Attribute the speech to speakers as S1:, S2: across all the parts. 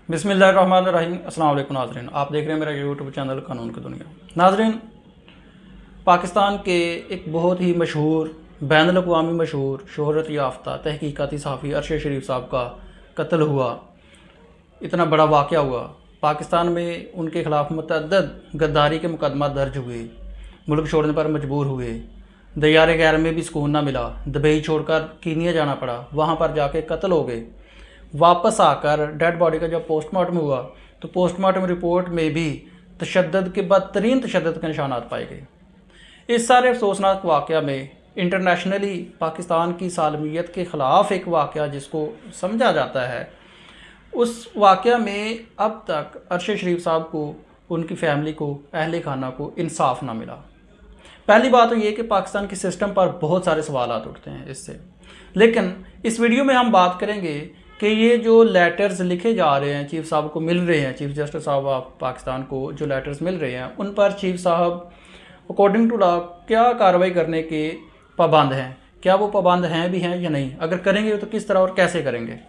S1: बिस्मिल्लाहिर्रहमानिर्रहीम। अस्सलाम वालेकुम नाज़रीन, आप देख रहे हैं मेरा यूट्यूब चैनल कानून की दुनिया। नाज़रीन, पाकिस्तान के एक बहुत ही मशहूर, बैनुल अक़वामी मशहूर, शोहरत याफ्ता तहकीकाती सहाफ़ी अरशद शरीफ साहब का कत्ल हुआ। इतना बड़ा वाक़या हुआ। पाकिस्तान में उनके ख़िलाफ़ मुतअद्दिद गद्दारी के मुकदमा दर्ज हुए, मुल्क छोड़ने पर मजबूर हुए, दयार गैर में भी सुकून ना मिला, दुबई छोड़कर कीनिया जाना पड़ा, वहाँ पर जाके कत्ल हो गए। वापस आकर डेड बॉडी का जब पोस्टमार्टम हुआ तो पोस्टमार्टम रिपोर्ट में भी तशद्दुद के बदतरीन तशद्दुद के निशानात पाए गए। इस सारे अफसोसनाक वाक़या में इंटरनेशनली पाकिस्तान की सालमियत के ख़िलाफ़ एक वाक़या जिसको समझा जाता है, उस वाक़या में अब तक अरशद शरीफ साहब को, उनकी फ़ैमिली को, अहले खाना को इंसाफ ना मिला। पहली बात तो ये कि पाकिस्तान के सिस्टम पर बहुत सारे सवालात उठते हैं इससे। लेकिन इस वीडियो में हम बात करेंगे कि ये जो लेटर्स लिखे जा रहे हैं, चीफ साहब को मिल रहे हैं, चीफ जस्टिस साहब ऑफ पाकिस्तान को जो लेटर्स मिल रहे हैं, उन पर चीफ साहब अकॉर्डिंग टू लॉ क्या कार्रवाई करने के पाबंद हैं, क्या वो पाबंद हैं भी हैं या नहीं, अगर करेंगे तो किस तरह और कैसे करेंगे।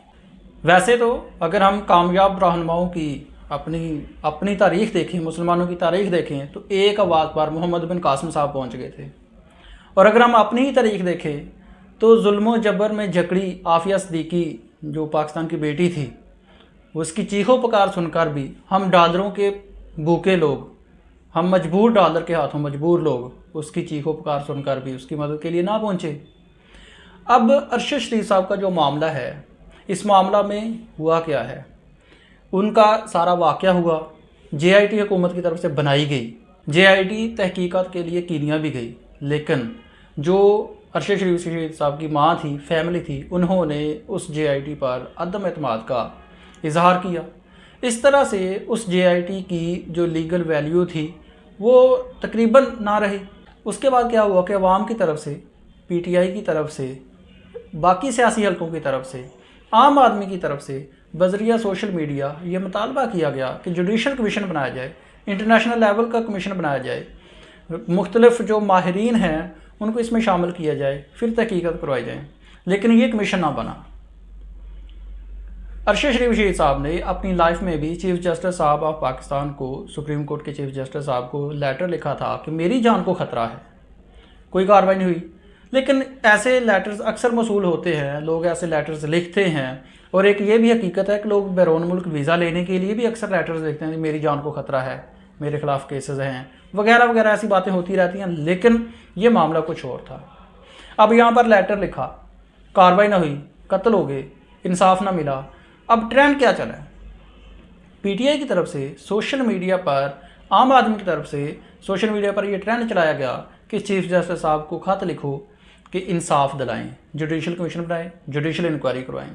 S1: वैसे तो अगर हम कामयाब रहनुमाओं की अपनी तारीख़ देखें, मुसलमानों की तारीख़ देखें, तो एक आवाज़ पर मोहम्मद बिन कासिम साहब पहुँच गए थे। और अगर हम अपनी ही तारीख़ देखें तो जुल्म जबर में जकड़ी आफिया सिद्दीकी जो पाकिस्तान की बेटी थी, उसकी चीखों पुकार सुनकर भी हम डॉलरों के भूखे लोग, हम मजबूर, डॉलर के हाथों मजबूर लोग उसकी चीखों पुकार सुनकर भी उसकी मदद के लिए ना पहुँचे। अब अरशद शरीफ साहब का जो मामला है, इस मामला में हुआ क्या है, उनका सारा वाक़या हुआ। JIT हुकूमत की तरफ से बनाई गई, JIT तहकीकात के लिए कीनिया भी गई, लेकिन जो अरशद शरीफ साहब की माँ थी, फैमिली थी, उन्होंने उस JIT पर अदम एतमाद का इजहार किया। इस तरह से उस JIT की जो लीगल वैल्यू थी वो तकरीबन ना रही। उसके बाद क्या हुआ कि अवाम की तरफ से, PTI की तरफ से, बाकी सियासी हलकों की तरफ से, आम आदमी की तरफ से बजरिया सोशल मीडिया ये मुतालबा किया गया कि जुडिशल कमीशन बनाया जाए, इंटरनेशनल लेवल का कमीशन बनाया जाए, मुख्तलिफ जो माहिरीन हैं उनको इसमें शामिल किया जाए, फिर तहकीकत करवाई जाए। लेकिन ये कमीशन ना बना। अरशद शरीफ साहब ने अपनी लाइफ में भी चीफ जस्टिस साहब ऑफ पाकिस्तान को, सुप्रीम कोर्ट के चीफ जस्टिस साहब को लेटर लिखा था कि मेरी जान को ख़तरा है। कोई कार्रवाई नहीं हुई। लेकिन ऐसे लेटर्स अक्सर मसूल होते हैं, लोग ऐसे लेटर्स लिखते हैं। और एक ये भी हकीकत है कि लोग बैरून मुल्क वीज़ा लेने के लिए भी अक्सर लेटर्स लिखते हैं कि मेरी जान को ख़तरा है, मेरे ख़िलाफ़ केसेस हैं, वगैरह वगैरह, ऐसी बातें होती रहती हैं। लेकिन ये मामला कुछ और था। अब यहाँ पर लेटर लिखा, कार्रवाई ना हुई, कत्ल हो गए, इंसाफ ना मिला। अब ट्रेंड क्या चला है, PTI की तरफ से सोशल मीडिया पर, आम आदमी की तरफ से सोशल मीडिया पर यह ट्रेंड चलाया गया कि चीफ जस्टिस साहब को ख़त लिखो कि इंसाफ दिलाएं, जुडिशल कमीशन बनाएं, जुडिशल इंक्वायरी करवाएं।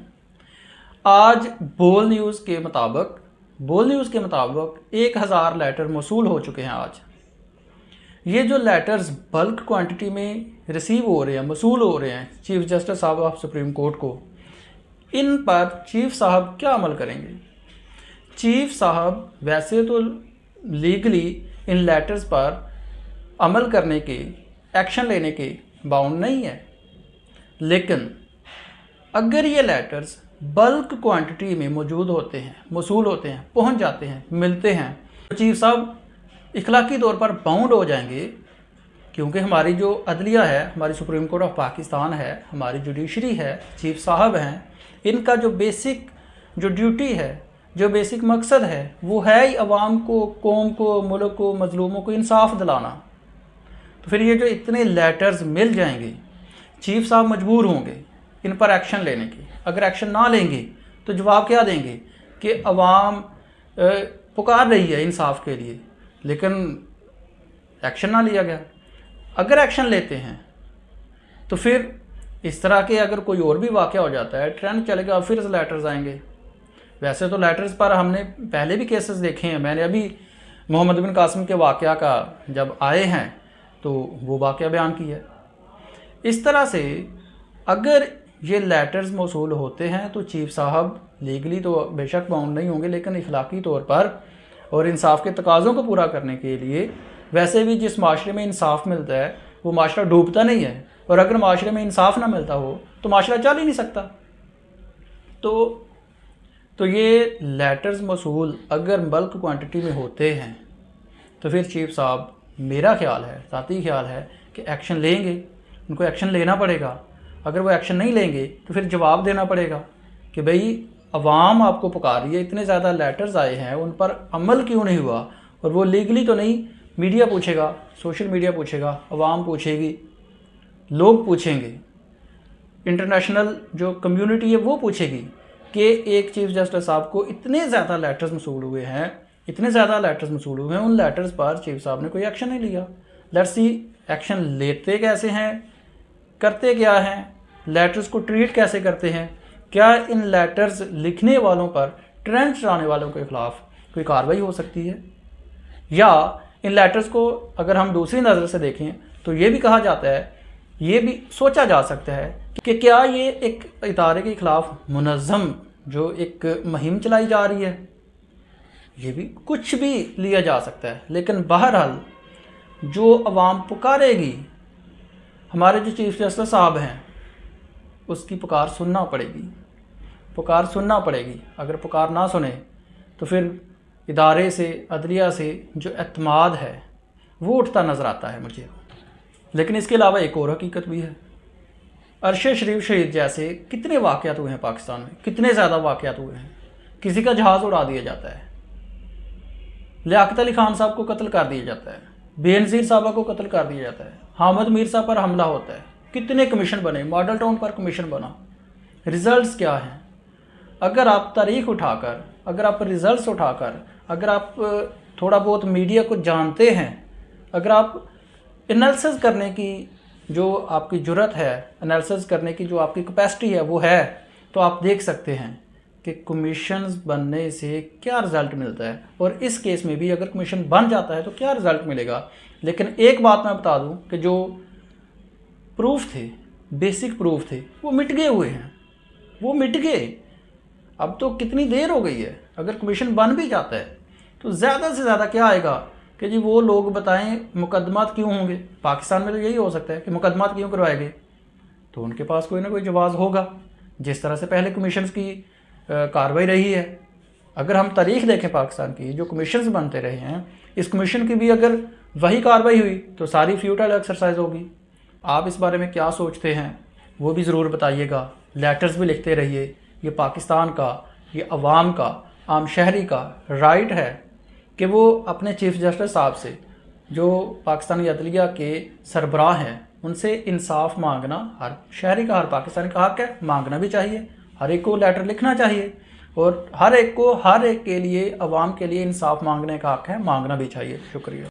S1: आज बोल न्यूज़ के मुताबिक 1000 लेटर मौसूल हो चुके हैं। आज ये जो लेटर्स बल्क क्वांटिटी में रिसीव हो रहे हैं, मौसूल हो रहे हैं चीफ जस्टिस साहब ऑफ सुप्रीम कोर्ट को, इन पर चीफ साहब क्या अमल करेंगे। चीफ साहब वैसे तो लीगली इन लेटर्स पर अमल करने के, एक्शन लेने के बाउंड नहीं है, लेकिन अगर ये लेटर्स बल्क क्वांटिटी में मौजूद होते हैं, मौसूल होते हैं, पहुंच जाते हैं, मिलते हैं, तो चीफ साहब इखलाकी तौर पर बाउंड हो जाएंगे। क्योंकि हमारी जो अदलिया है, हमारी सुप्रीम कोर्ट ऑफ पाकिस्तान है, हमारी जुडिशरी है, चीफ साहब हैं, इनका जो बेसिक जो ड्यूटी है, जो बेसिक मकसद है, वो है ही अवाम को, कौम को, मुल्क को, मजलूमों को इंसाफ दिलाना। तो फिर ये जो इतने लेटर्स मिल जाएंगे, चीफ साहब मजबूर होंगे इन पर एक्शन लेने की। अगर एक्शन ना लेंगे तो जवाब क्या देंगे कि अवाम पुकार रही है इंसाफ के लिए, लेकिन एक्शन ना लिया गया। अगर एक्शन लेते हैं तो फिर इस तरह के अगर कोई और भी वाक़या हो जाता है, ट्रेंड चलेगा, फिर लेटर्स आएंगे। वैसे तो लेटर्स पर हमने पहले भी केसेस देखे हैं। मैंने अभी मोहम्मद बिन कासिम के वाक़या का जब आए हैं तो वो वाक़या बयान किया। इस तरह से अगर ये लेटर्स मौसूल होते हैं तो चीफ साहब लीगली तो बेशक बाउंड नहीं होंगे, लेकिन इखलाकी तौर पर और इंसाफ के तकाज़ों को पूरा करने के लिए, वैसे भी जिस माशरे में इंसाफ मिलता है वो माशरा डूबता नहीं है, और अगर माशरे में इंसाफ ना मिलता हो तो माशरा चल ही नहीं सकता। तो तो ये लेटर्स मौसूल अगर बल्क क्वांटिटी में होते हैं तो फिर चीफ साहब, मेरा ख्याल है, ज़ाती ख्याल है कि एक्शन लेंगे, उनको एक्शन लेना पड़ेगा। अगर वो एक्शन नहीं लेंगे तो फिर जवाब देना पड़ेगा कि भाई अवाम आपको पुकार रही है, इतने ज़्यादा लेटर्स आए हैं, उन पर अमल क्यों नहीं हुआ। और वो लीगली तो नहीं, मीडिया पूछेगा, सोशल मीडिया पूछेगा, अवाम पूछेगी, लोग पूछेंगे, इंटरनेशनल जो कम्युनिटी है वो पूछेगी कि एक चीफ जस्टिस साहब को इतने ज़्यादा लेटर्स मसूल हुए हैं, इतने ज़्यादा लेटर्स मसूल हुए हैं, उन लेटर्स पर चीफ साहब ने कोई एक्शन नहीं लिया। लेट्स सी एक्शन लेते कैसे हैं, करते क्या हैं, लेटर्स को ट्रीट कैसे करते हैं, क्या इन लेटर्स लिखने वालों पर, ट्रेंड चलाने वालों के खिलाफ कोई कार्रवाई हो सकती है। या इन लेटर्स को अगर हम दूसरी नज़र से देखें तो ये भी कहा जाता है, ये भी सोचा जा सकता है कि क्या ये एक इदारे के खिलाफ मुनज़्ज़म जो एक मुहिम चलाई जा रही है, ये भी कुछ भी लिया जा सकता है। लेकिन बहरहाल जो अवाम पुकारेगी, हमारे जो चीफ जस्टिस साहब हैं, उसकी पुकार सुनना पड़ेगी, पुकार सुनना पड़ेगी। अगर पुकार ना सुने तो फिर इदारे से, अदलिया से जो एतमाद है वो उठता नज़र आता है मुझे। लेकिन इसके अलावा एक और हकीकत भी है। अरशद शरीफ शहीद जैसे कितने वाक़यात हुए हैं पाकिस्तान में, कितने ज़्यादा वाक़यात हुए हैं। किसी का जहाज़ उड़ा दिया जाता है, लियाकत अली खान साहब को कत्ल कर दिया जाता है, बेनज़ीर साहबा को कत्ल कर दिया जाता है, हामिद मीर साहब पर हमला होता है, कितने कमीशन बने, मॉडल टाउन पर कमीशन बना। रिज़ल्ट्स क्या हैं? अगर आप तारीख उठाकर, अगर आप रिज़ल्ट्स उठाकर, अगर आप थोड़ा बहुत मीडिया को जानते हैं, अगर आप एनालिसिस करने की जो आपकी जुर्रत है, एनालिसिस करने की जो आपकी कैपेसिटी है वो है, तो आप देख सकते हैं कि कमीशंस बनने से क्या रिज़ल्ट मिलता है। और इस केस में भी अगर कमीशन बन जाता है तो क्या रिज़ल्ट मिलेगा। लेकिन एक बात मैं बता दूं कि जो प्रूफ थे, बेसिक प्रूफ थे, वो मिट गए हुए हैं, वो मिट गए। अब तो कितनी देर हो गई है। अगर कमीशन बन भी जाता है तो ज़्यादा से ज़्यादा क्या आएगा कि जी वो लोग बताएं मुकदमात क्यों होंगे। पाकिस्तान में तो यही हो सकता है कि मुकदमात क्यों करवाए गए, तो उनके पास कोई ना कोई जवाब होगा, जिस तरह से पहले कमीशंस की कार्रवाई रही है। अगर हम तारीख देखें पाकिस्तान की, जो कमीशंस बनते रहे हैं, इस कमीशन की भी अगर वही कार्रवाई हुई तो सारी फ्यूटाइल एक्सरसाइज होगी। आप इस बारे में क्या सोचते हैं वो भी ज़रूर बताइएगा। लेटर्स भी लिखते रहिए। ये पाकिस्तान का, ये अवाम का, आम शहरी का राइट है कि वो अपने चीफ जस्टिस साहब से, जो पाकिस्तानी अदलिया के सरबराह हैं, उनसे इंसाफ मांगना हर शहरी का, हर पाकिस्तानी का हक है। मांगना भी चाहिए, हर एक को लेटर लिखना चाहिए और हर एक को, हर एक के लिए, अवाम के लिए इंसाफ मांगने का हक है, मांगना भी चाहिए। शुक्रिया।